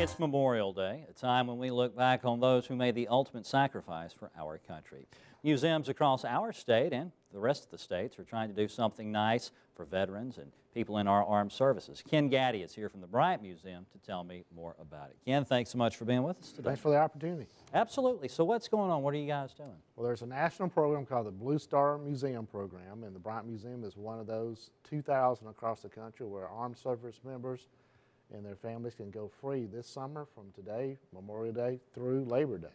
It's Memorial Day, a time when we look back on those who made the ultimate sacrifice for our country. Museums across our state and the rest of the states are trying to do something nice for veterans and people in our armed services. Ken Gaddy is here from the Bryant Museum to tell me more about it. Ken, thanks so much for being with us today. Thanks for the opportunity. Absolutely. So what's going on? What are you guys doing? Well, there's a national program called the Blue Star Museum Program, and the Bryant Museum is one of those 2,000 across the country where armed service members and their families can go free this summer from today, Memorial Day, through Labor Day.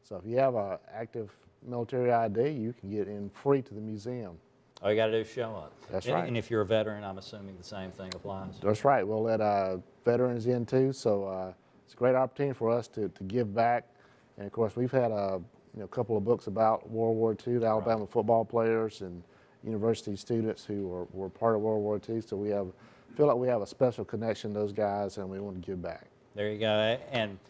So if you have an active military ID, you can get in free to the museum. All you got to do is show up. That's right. And if you're a veteran, I'm assuming the same thing applies. That's right. We'll let veterans in too, so it's a great opportunity for us to give back. And of course, we've had a couple of books about World War II, the Alabama football players and university students who were part of World War II. So we feel like we have a special connection to those guys, and we want to give back. There you go. And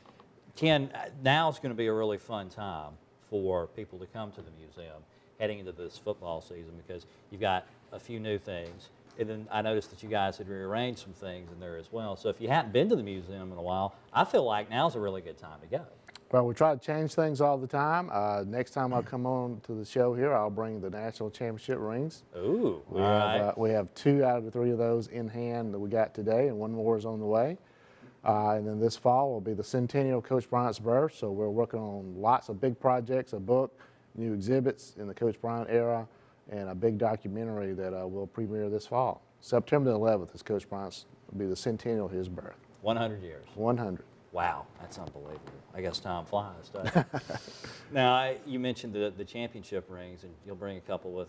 Ken, now's going to be a really fun time for people to come to the museum heading into this football season because you've got a few new things. And then I noticed that you guys had rearranged some things in there as well. So if you hadn't been to the museum in a while, I feel like now's a really good time to go. Well, we try to change things all the time. Next time I come on to the show here, I'll bring the national championship rings. Ooh, we have 2 out of the 3 of those in hand that we got today, and 1 more is on the way. And then this fall will be the centennial of Coach Bryant's birth, so we're working on lots of big projects, a book, new exhibits in the Coach Bryant era, and a big documentary that will premiere this fall. September 11th is Coach Bryant's, will be the centennial of his birth. 100 years. 100. Wow, that's unbelievable. I guess time flies, doesn't it? Now, you mentioned the championship rings, and you'll bring a couple of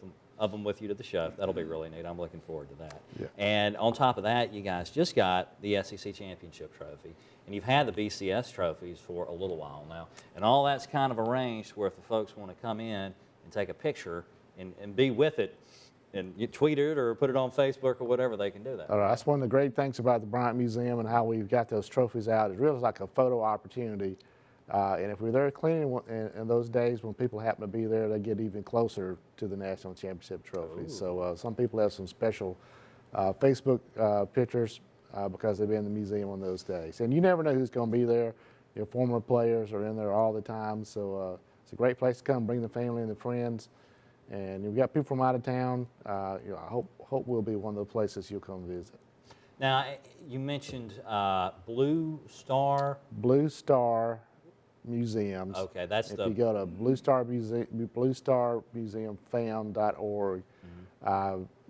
them with you to the show. That'll be really neat. I'm looking forward to that. Yeah. And on top of that, you guys just got the SEC championship trophy, and you've had the BCS trophies for a little while now. And all that's kind of arranged where if the folks want to come in and take a picture and be with it, and you tweet it or put it on Facebook or whatever, they can do that. All right, that's one of the great things about the Bryant Museum and how we've got those trophies out. It's really like a photo opportunity. And if we're there cleaning in those days when people happen to be there, they get even closer to the national championship trophy. Ooh. So some people have some special Facebook pictures because they've been in the museum on those days. And you never know who's going to be there. Former players are in there all the time. So it's a great place to come, bring the family and the friends. And we've got people from out of town. I hope we'll be one of the places you'll come visit. Now, you mentioned Blue Star. Blue Star Museums. Okay, that's if you go to bluestarmuseumfam.org,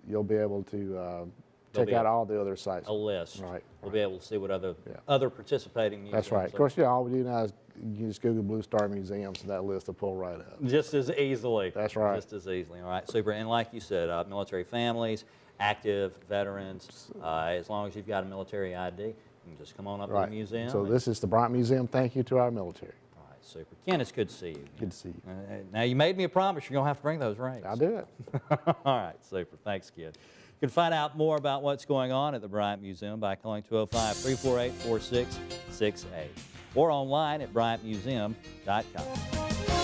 you'll be able to check out all the other sites. A list. Right. We'll be able to see what other participating museums. That's right. Of course, all we do now is you just Google Blue Star Museums, and that list will pull right up. Just as easily. That's right. Just as easily. All right, super. And like you said, military families, active veterans, as long as you've got a military ID, you can just come on up to the museum. So this is the Bryant Museum. Thank you to our military. All right, super. Ken, it's good to see you. Good to see you. Now, you made me a promise. You're going to have to bring those rings. I'll do it. All right, super. Thanks, kid. You can find out more about what's going on at the Bryant Museum by calling 205-348-4668 or online at bryantmuseum.com.